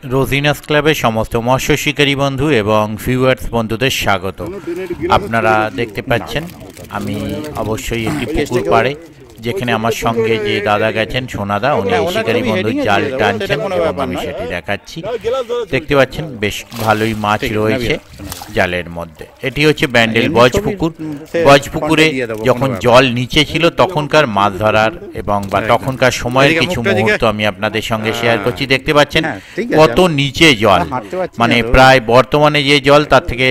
রোজিনাস ক্লাবের সমস্ত মৎস্য শিকারী বন্ধু এবং ভিউয়ার্স বন্ধুদের স্বাগত। আপনারা দেখতে পাচ্ছেন আমি অবশ্যই একটি পুকুর পাড়ে, যেখানে আমার সঙ্গে যে দাদা গেছেন সোনাদা, উনি শিকারী বন্ধুর জাল টানছেন এবং আমি সেটি দেখাচ্ছি। দেখতে পাচ্ছেন বেশ ভালোই মাছ রয়েছে জালের মধ্যে। এটি হচ্ছে ব্যান্ডেল বজপুকুর। বজপুকুরে যখন জল নিচে ছিল তখনকার মাছ ধরার এবং বা তখনকার সময়ের কিছু মুহূর্ত আমি আপনাদের সঙ্গে শেয়ার করছি। দেখতে পাচ্ছেন কত নিচে জল, মানে প্রায় বর্তমানে যে জল তার থেকে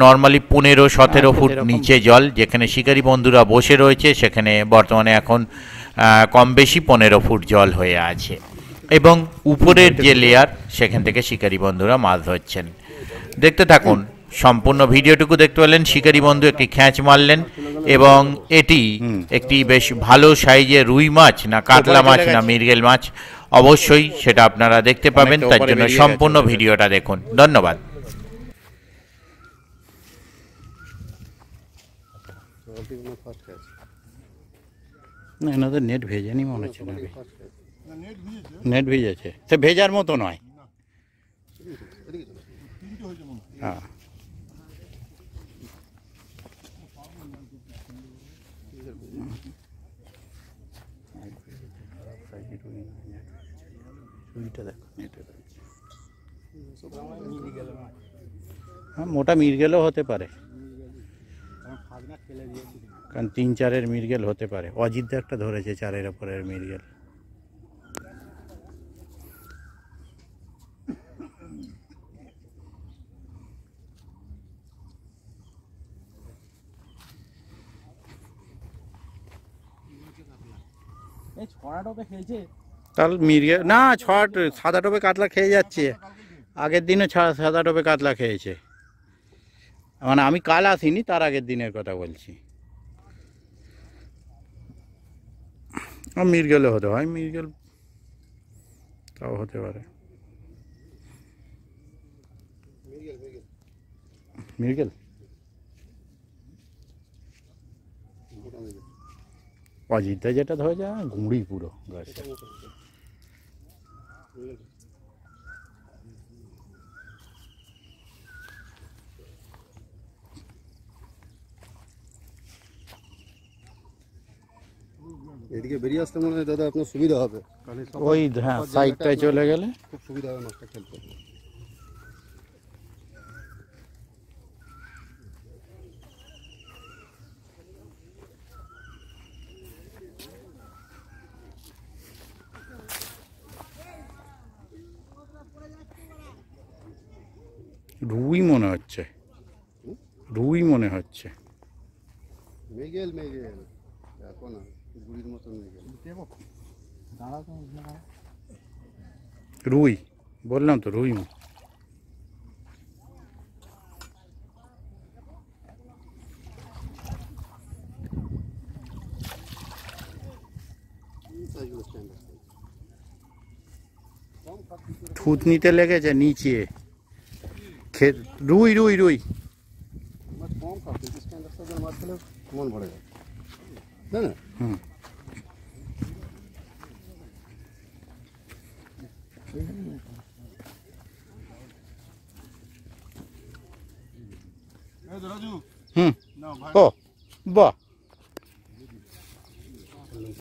নর্মালি 15-17 ফুট নিচে জল। যেখানে শিকারী বন্ধুরা বসে রয়েছে সেখানে বর্তমানে এখন কম বেশি 15 ফুট জল হয়ে আছে, এবং উপরের যে লেয়ার সেখান থেকে শিকারী বন্ধুরা মাছ ধরছেন। দেখতে থাকুন, সম্পূর্ণ ভিডিওটুকু দেখতে পেলেন। শিকারী বন্ধু একটি খ্যাঁচ মারলেন এবং এটি একটি বেশ ভালো সাইজের রুই মাছ না কাতলা মাছ না মৃগেল মাছ, অবশ্যই সেটা আপনারা দেখতে পাবেন। তার জন্য সম্পূর্ণ ভিডিওটা দেখুন। ধন্যবাদ। না, এনাদের নেট ভেজেনি মনে হচ্ছে না। নেট ভিজেছে, সে ভেজার মতো নয়। হ্যাঁ, হ্যাঁ, মোটা মিরগেলও হতে পারে, কারণ 3-4 মিরগেল হতে পারে। অজিত একটা ধরেছে 4 ওপরের মিরগেল। তাহলে মিরগেল না, সাদা টোপে কাতলা খেয়ে যাচ্ছে। আগের দিনে সাদা টোপে কাতলা খেয়েছে, মানে আমি কাল আসিনি, তার আগের দিনের কথা বলছি। মিরগেলও হতে হয়, মিরগেল তাও হতে পারে। মিরগেল অজিতটা যেটা ধরে যায় ঘুড়ি পুরো গাছে। এদিকে বেরিয়ে আসতে মনে হয় দাদা আপনার সুবিধা হবে, ওই হ্যাঁ সাইডটায় চলে গেলে খুব সুবিধা হবে মাছটা খেলতে। রুই মনে হচ্ছে, রুই মনে হচ্ছে। মেঘেল মেঘেল দেখো না, গুড়ির মতো মেঘেল। রুই বললাম তো, রুই। থুতনিতে লেগেছে নিচে। রুই রুই রুই কম খাচ্ছে, স্ট্যান্ডার্ড মাছ খেলে মন ভরে যায়, তাই না? হুম, হুম। ও বাহ,